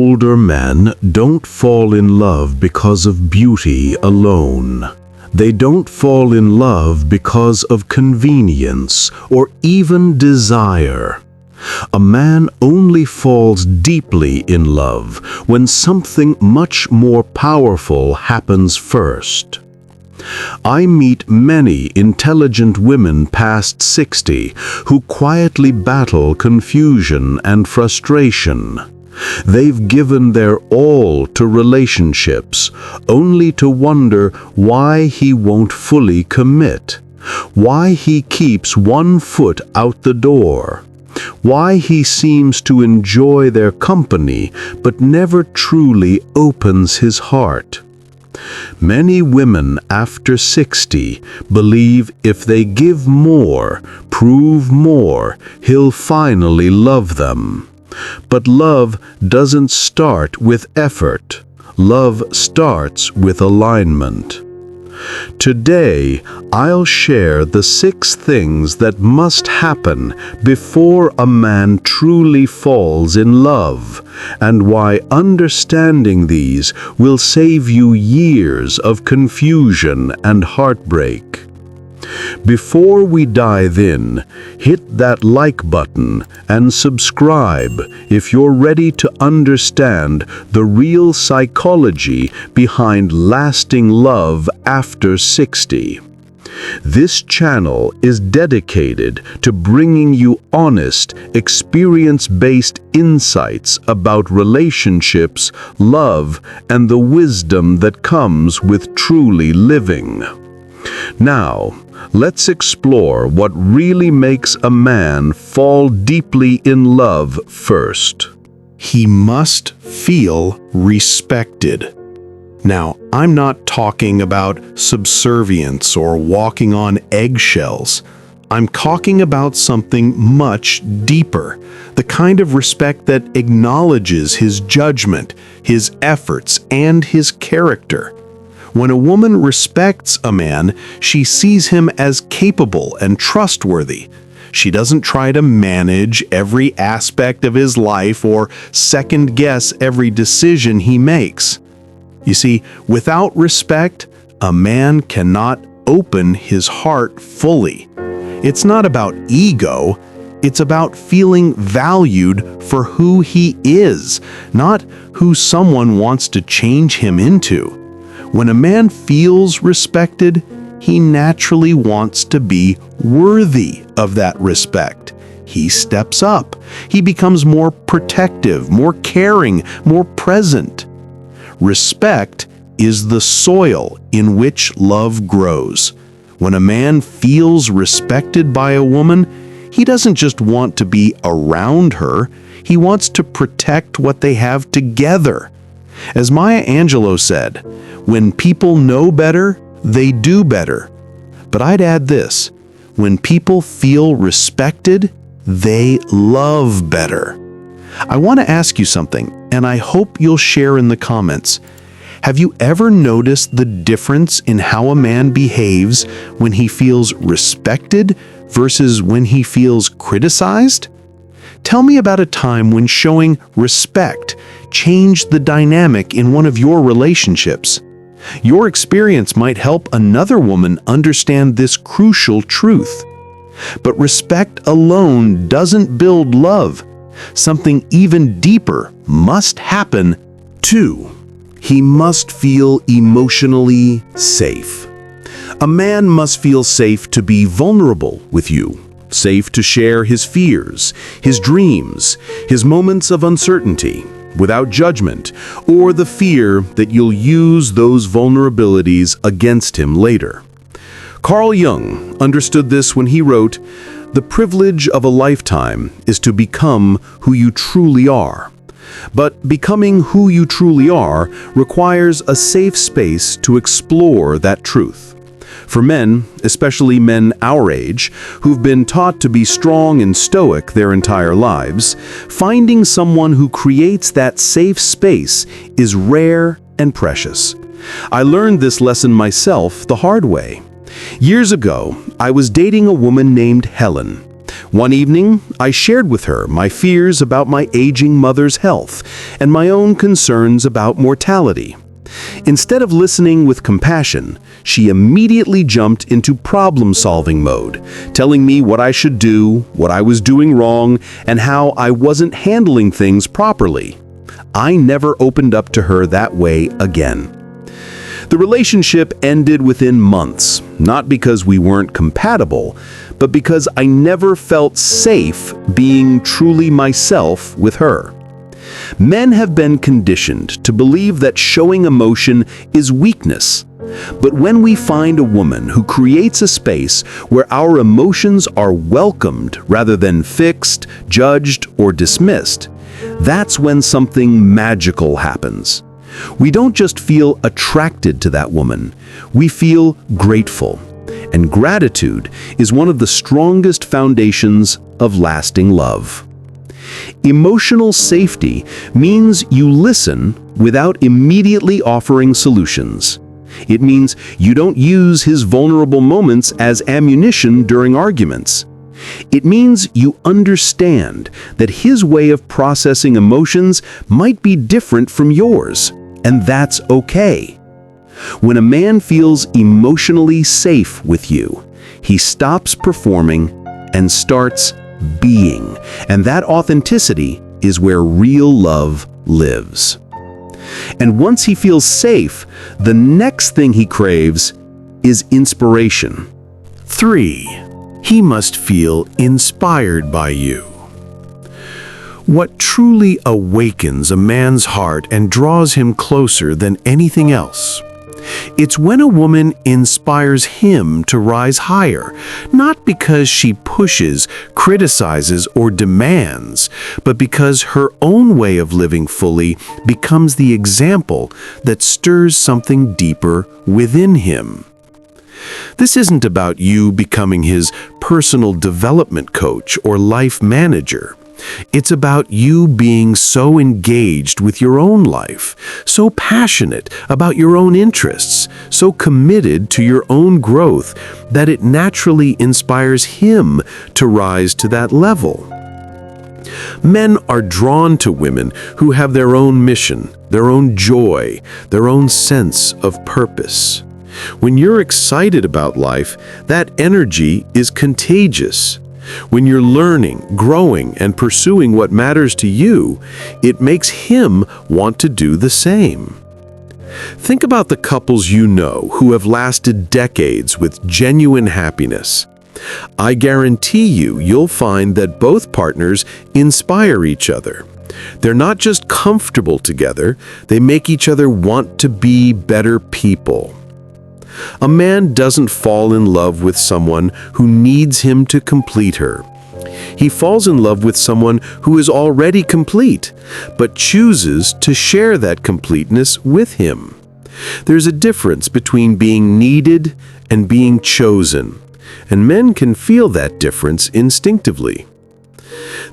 older men don't fall in love because of beauty alone. They don't fall in love because of convenience or even desire. A man only falls deeply in love when something much more powerful happens first. I meet many intelligent women past 60 who quietly battle confusion and frustration. They've given their all to relationships, only to wonder why he won't fully commit, why he keeps one foot out the door, why he seems to enjoy their company but never truly opens his heart. Many women after 60 believe if they give more, prove more, he'll finally love them. But love doesn't start with effort. Love starts with alignment. Today, I'll share the 6 things that must happen before a man truly falls in love, and why understanding these will save you years of confusion and heartbreak. Before we dive in, hit that like button and subscribe if you're ready to understand the real psychology behind lasting love after 60. This channel is dedicated to bringing you honest, experience-based insights about relationships, love, and the wisdom that comes with truly living. Now, let's explore what really makes a man fall deeply in love first. He must feel respected. Now, I'm not talking about subservience or walking on eggshells. I'm talking about something much deeper, the kind of respect that acknowledges his judgment, his efforts, and his character. When a woman respects a man, she sees him as capable and trustworthy. She doesn't try to manage every aspect of his life or second-guess every decision he makes. You see, without respect, a man cannot open his heart fully. It's not about ego, it's about feeling valued for who he is, not who someone wants to change him into. When a man feels respected, he naturally wants to be worthy of that respect. He steps up. He becomes more protective, more caring, more present. Respect is the soil in which love grows. When a man feels respected by a woman, he doesn't just want to be around her, he wants to protect what they have together. As Maya Angelou said, when people know better, they do better. But I'd add this, when people feel respected, they love better. I want to ask you something, and I hope you'll share in the comments. Have you ever noticed the difference in how a man behaves when he feels respected versus when he feels criticized? Tell me about a time when showing respect changed the dynamic in one of your relationships. Your experience might help another woman understand this crucial truth. But respect alone doesn't build love. Something even deeper must happen. 2. He must feel emotionally safe. A man must feel safe to be vulnerable with you, safe to share his fears, his dreams, his moments of uncertainty, without judgment, or the fear that you'll use those vulnerabilities against him later. Carl Jung understood this when he wrote, "The privilege of a lifetime is to become who you truly are. But becoming who you truly are requires a safe space to explore that truth." For men, especially men our age, who've been taught to be strong and stoic their entire lives, finding someone who creates that safe space is rare and precious. I learned this lesson myself the hard way. Years ago, I was dating a woman named Helen. One evening, I shared with her my fears about my aging mother's health and my own concerns about mortality. Instead of listening with compassion, she immediately jumped into problem-solving mode, telling me what I should do, what I was doing wrong, and how I wasn't handling things properly. I never opened up to her that way again. The relationship ended within months, not because we weren't compatible, but because I never felt safe being truly myself with her. Men have been conditioned to believe that showing emotion is weakness. But when we find a woman who creates a space where our emotions are welcomed rather than fixed, judged, or dismissed, that's when something magical happens. We don't just feel attracted to that woman, we feel grateful. And gratitude is one of the strongest foundations of lasting love. Emotional safety means you listen without immediately offering solutions. It means you don't use his vulnerable moments as ammunition during arguments. It means you understand that his way of processing emotions might be different from yours, and that's okay. When a man feels emotionally safe with you, he stops performing and starts being, and that authenticity is where real love lives. And once he feels safe, the next thing he craves is inspiration. 3. He must feel inspired by you. What truly awakens a man's heart and draws him closer than anything else? It's when a woman inspires him to rise higher, not because she pushes, criticizes, or demands, but because her own way of living fully becomes the example that stirs something deeper within him. This isn't about you becoming his personal development coach or life manager. It's about you being so engaged with your own life, so passionate about your own interests, so committed to your own growth that it naturally inspires him to rise to that level. Men are drawn to women who have their own mission, their own joy, their own sense of purpose. When you're excited about life, that energy is contagious. When you're learning, growing, and pursuing what matters to you, it makes him want to do the same. Think about the couples you know who have lasted decades with genuine happiness. I guarantee you'll find that both partners inspire each other. They're not just comfortable together, they make each other want to be better people. A man doesn't fall in love with someone who needs him to complete her. He falls in love with someone who is already complete, but chooses to share that completeness with him. There's a difference between being needed and being chosen, and men can feel that difference instinctively.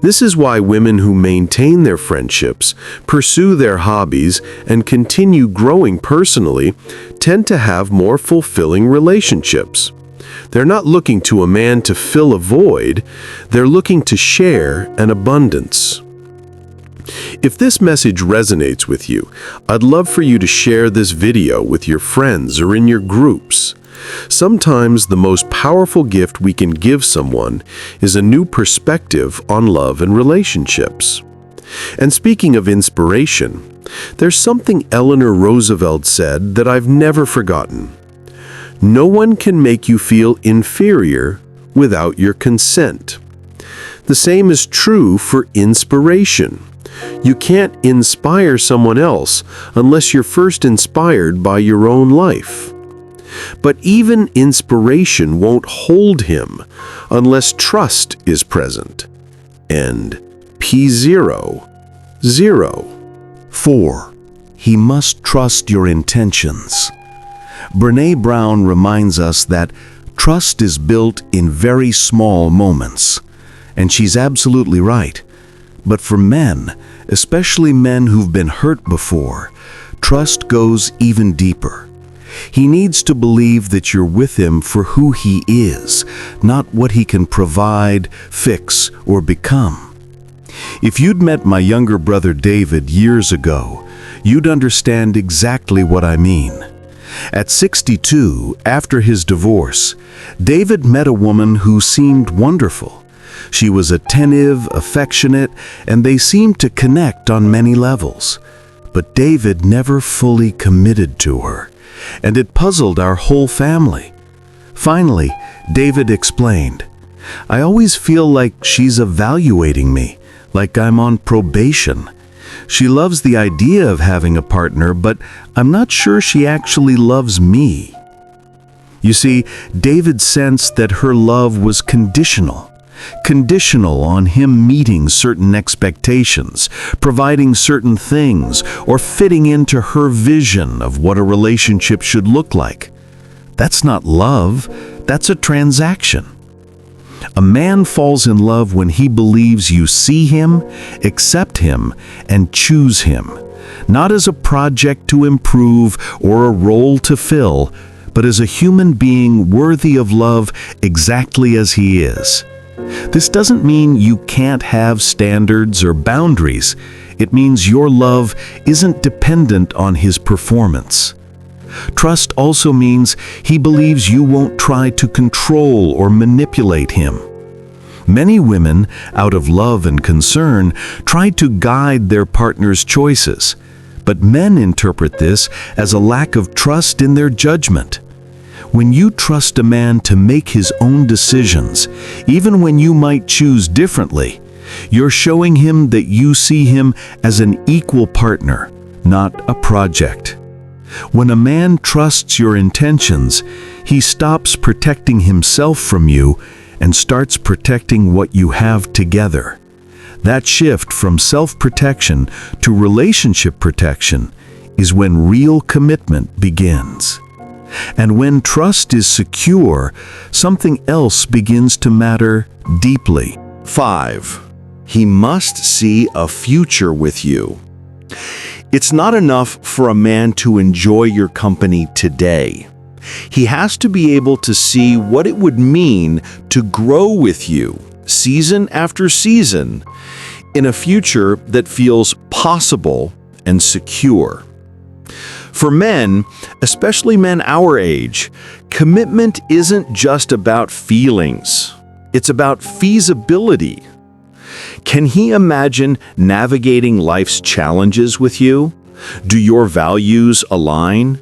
This is why women who maintain their friendships, pursue their hobbies, and continue growing personally tend to have more fulfilling relationships. They're not looking to a man to fill a void, they're looking to share an abundance. If this message resonates with you, I'd love for you to share this video with your friends or in your groups. Sometimes the most powerful gift we can give someone is a new perspective on love and relationships. And speaking of inspiration, there's something Eleanor Roosevelt said that I've never forgotten. No one can make you feel inferior without your consent. The same is true for inspiration. You can't inspire someone else unless you're first inspired by your own life. But even inspiration won't hold him unless trust is present. And P0, 0. 4. He must trust your intentions. Brené Brown reminds us that trust is built in very small moments. And she's absolutely right. But for men, especially men who've been hurt before, trust goes even deeper. He needs to believe that you're with him for who he is, not what he can provide, fix, or become. If you'd met my younger brother David years ago, you'd understand exactly what I mean. At 62, after his divorce, David met a woman who seemed wonderful. She was attentive, affectionate, and they seemed to connect on many levels. But David never fully committed to her, and it puzzled our whole family. Finally, David explained, "I always feel like she's evaluating me, like I'm on probation. She loves the idea of having a partner, but I'm not sure she actually loves me." You see, David sensed that her love was conditional on him meeting certain expectations, providing certain things, or fitting into her vision of what a relationship should look like. That's not love, that's a transaction. A man falls in love when he believes you see him, accept him, and choose him, not as a project to improve or a role to fill, but as a human being worthy of love exactly as he is. This doesn't mean you can't have standards or boundaries. It means your love isn't dependent on his performance. Trust also means he believes you won't try to control or manipulate him. Many women, out of love and concern, try to guide their partner's choices, but men interpret this as a lack of trust in their judgment. When you trust a man to make his own decisions, even when you might choose differently, you're showing him that you see him as an equal partner, not a project. When a man trusts your intentions, he stops protecting himself from you and starts protecting what you have together. That shift from self-protection to relationship protection is when real commitment begins. And when trust is secure, something else begins to matter deeply. 5. He must see a future with you. It's not enough for a man to enjoy your company today. He has to be able to see what it would mean to grow with you, season after season, in a future that feels possible and secure. For men, especially men our age, commitment isn't just about feelings. It's about feasibility. Can he imagine navigating life's challenges with you? Do your values align?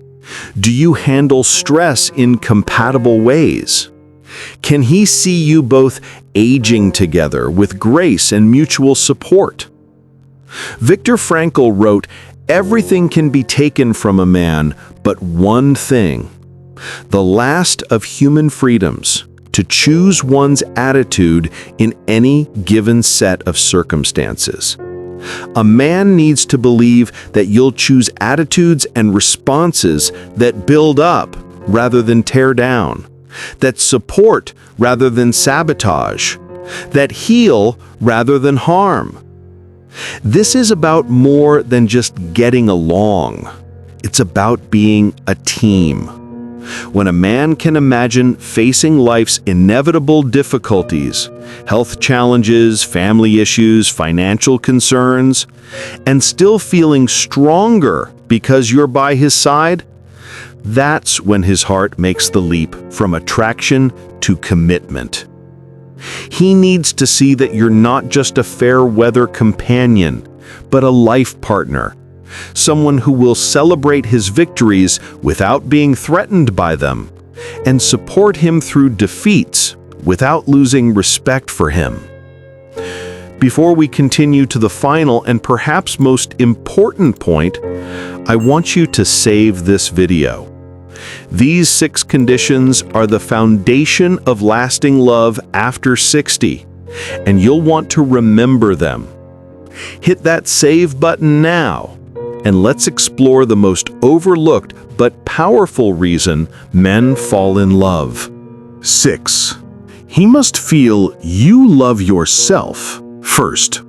Do you handle stress in compatible ways? Can he see you both aging together with grace and mutual support? Viktor Frankl wrote, "Everything can be taken from a man, but one thing, the last of human freedoms, to choose one's attitude in any given set of circumstances." A man needs to believe that you'll choose attitudes and responses that build up rather than tear down, that support rather than sabotage, that heal rather than harm. This is about more than just getting along. It's about being a team. When a man can imagine facing life's inevitable difficulties, health challenges, family issues, financial concerns, and still feeling stronger because you're by his side, that's when his heart makes the leap from attraction to commitment. He needs to see that you're not just a fair-weather companion, but a life partner, someone who will celebrate his victories without being threatened by them, and support him through defeats without losing respect for him. Before we continue to the final and perhaps most important point, I want you to save this video. These 6 conditions are the foundation of lasting love after 60, and you'll want to remember them. Hit that save button now, and let's explore the most overlooked but powerful reason men fall in love. 6. He must feel you love yourself first.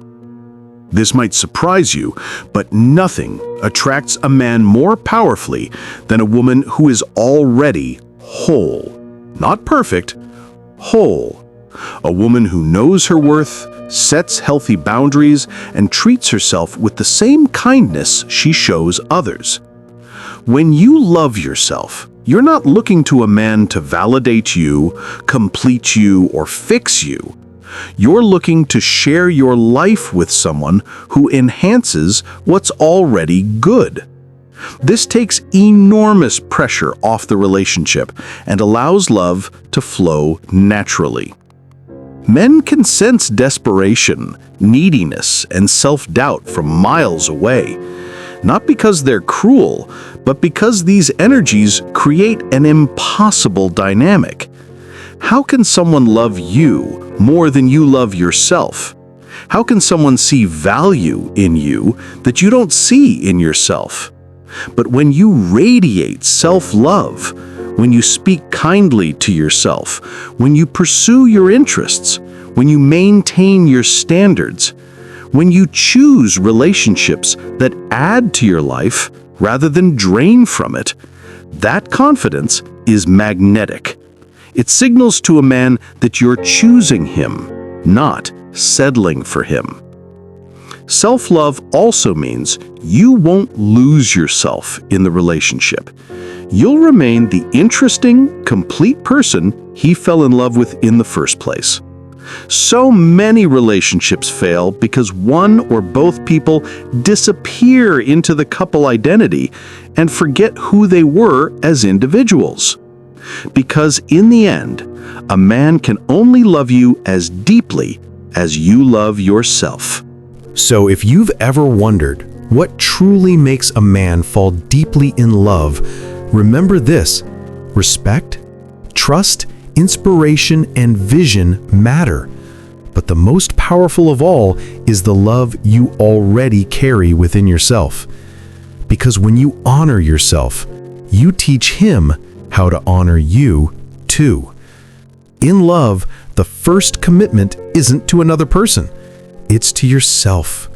This might surprise you, but nothing attracts a man more powerfully than a woman who is already whole. Not perfect, whole. A woman who knows her worth, sets healthy boundaries, and treats herself with the same kindness she shows others. When you love yourself, you're not looking to a man to validate you, complete you, or fix you. You're looking to share your life with someone who enhances what's already good. This takes enormous pressure off the relationship and allows love to flow naturally. Men can sense desperation, neediness, and self-doubt from miles away, not because they're cruel, but because these energies create an impossible dynamic. How can someone love you more than you love yourself? How can someone see value in you that you don't see in yourself? But when you radiate self-love, when you speak kindly to yourself, when you pursue your interests, when you maintain your standards, when you choose relationships that add to your life rather than drain from it, that confidence is magnetic. It signals to a man that you're choosing him, not settling for him. Self-love also means you won't lose yourself in the relationship. You'll remain the interesting, complete person he fell in love with in the first place. So many relationships fail because one or both people disappear into the couple identity and forget who they were as individuals. Because in the end, a man can only love you as deeply as you love yourself. So if you've ever wondered what truly makes a man fall deeply in love, remember this: respect, trust, inspiration, and vision matter. But the most powerful of all is the love you already carry within yourself. Because when you honor yourself, you teach him how to honor you too. In love, the first commitment isn't to another person, it's to yourself.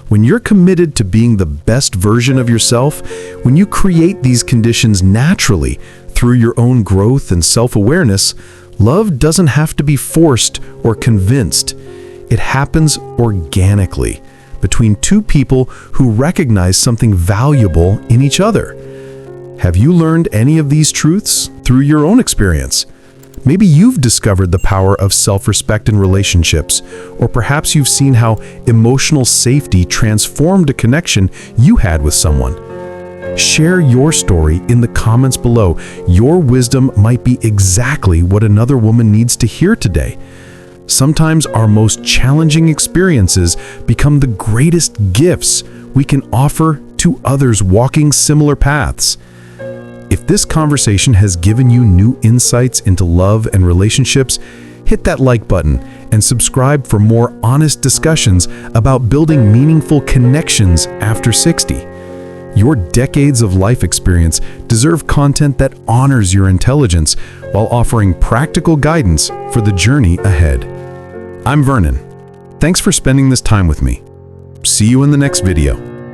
When you're committed to being the best version of yourself, when you create these conditions naturally through your own growth and self-awareness, love doesn't have to be forced or convinced. It happens organically between two people who recognize something valuable in each other. Have you learned any of these truths through your own experience? Maybe you've discovered the power of self-respect in relationships, or perhaps you've seen how emotional safety transformed a connection you had with someone. Share your story in the comments below. Your wisdom might be exactly what another woman needs to hear today. Sometimes our most challenging experiences become the greatest gifts we can offer to others walking similar paths. If this conversation has given you new insights into love and relationships, hit that like button and subscribe for more honest discussions about building meaningful connections after 60. Your decades of life experience deserve content that honors your intelligence while offering practical guidance for the journey ahead. I'm Vernon. Thanks for spending this time with me. See you in the next video.